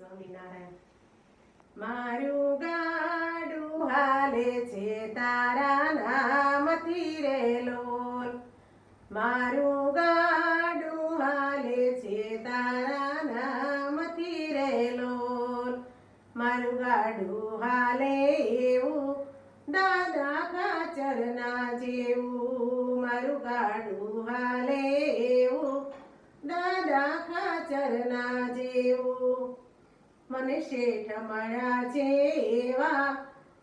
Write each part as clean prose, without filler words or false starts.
સ્વામિનારાયણ. મારું ગાડું હાલે છે તારા નામથી રે લોલ. મારું ગાડું હાલે છે તારા નામથી રે લોલ. મારું ગાડું હાલે એવું દાદા ખાચરના જેવું. મારું ગાડું હાલે એવું દાદા ખાચરના જેવું. મને શેઠ મળ્યા છે એવા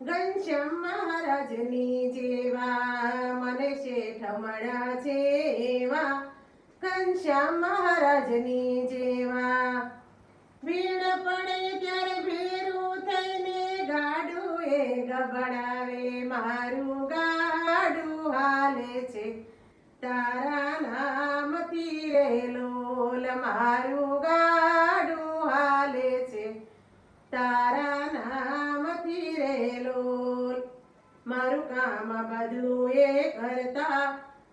ઘનશ્યામ મહારાજની જેવા. મને શેઠ મળ્યા છે એવા ઘનશ્યામ મહારાજની જેવા. ભીડ પડે ત્યારે ભેરું થઈને ગાડું એ ગબડાવે. મારું ગાડું હાલે છે તારા નામથી રે લોલ. મારું ગાડું હાલે છે તારા નામથી રે લોલ. મારું કામ બધું એ કરતા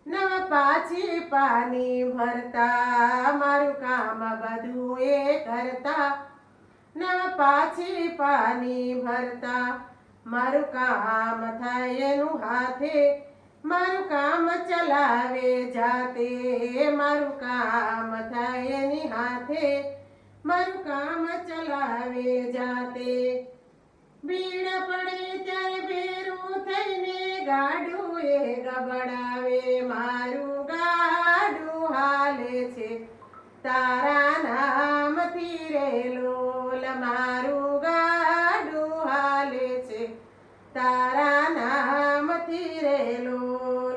નવ પાછી પાણી ભરતા. મારું કામ બધું એ કરતા નવ પાછી પાણી ભરતા. મારું કામ થાય એનું હાથે મારું કામ ચલાવે જાતે. મારું કામ થાય એની હાથે મારું કામ ચલાવે જાતે. ભીડ પડે ત્યારે ભેરું થઈને ગાડું એ ગબડાવે. મારું ગાડું હાલે છે તારા નામથી રે લોલ. મારું ગાડું હાલે છે તારા નામથી રે લોલ.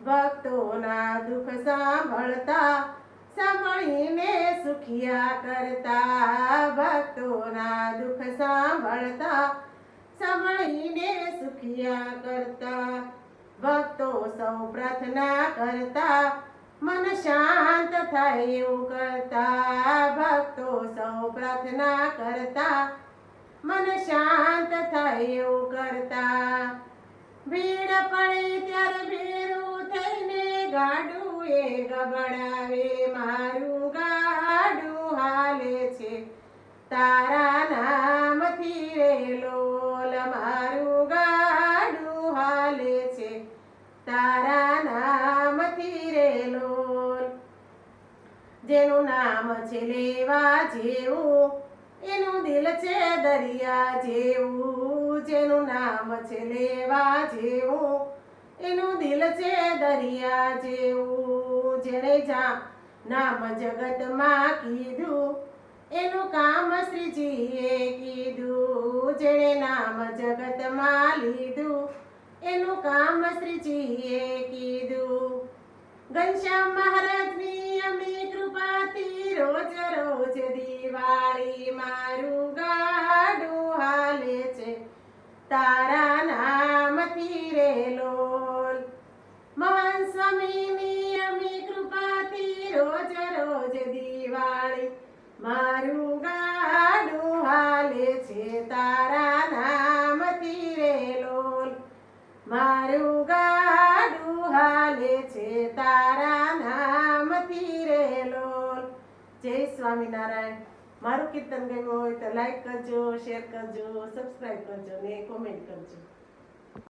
ભક્તોના દુઃખ સાંભળતા સાંભળીને સુખિયા કરતા. ભક્તોના દુઃખ સાંભળતા સાંભળીને સુખિયા કરતા. ભક્તો સૌ પ્રાર્થના કરતા મન શાંત થાય એવું કરતા. ભક્તો સૌ પ્રાર્થના કરતા મન શાંત થાય એવું કરતા. ભીડ પડે ત્યારે ભેરું થઈને ગાડું એ ગબડાવે. મારું ગાડું હાલે છે તારા નામથી રે લોલ. મારું ગાડું હાલે છે તારા નામથી રે લોલ. જેનું નામ છે લેવા જેવું એનું દિલ છે દરિયા જેવું. જેનું નામ છે લેવા જેવું એનું દિલ છે દરિયા જેવું. જેણે નામ જગતમાં કીધું એનું કામ શ્રીજીએ કીધું. જેણે નામ જગતમાં લીધું એનું કામ શ્રીજીએ કીધું. ઘનશ્યામ મહારાજની અમી કૃપાથી રોજ રોજ દિવાળી. મારું ગાડું હાલે છે તારા નામથી રે લોલ. મહાન સ્વામીની અમી કૃપાથી રોજ રોજ દિવાળી. મારું ગાડું હાલે છે તારા નામથી રે લોલ. મારું ગાડું હાલે છે તારા નામથી રે લોલ. જય સ્વામિનારાયણ. મારું કીર્તન ગમ્યું હોય તો લાઈક કરજો, શેર કરજો, સબસ્ક્રાઈબ કરજો ને કોમેન્ટ કરજો.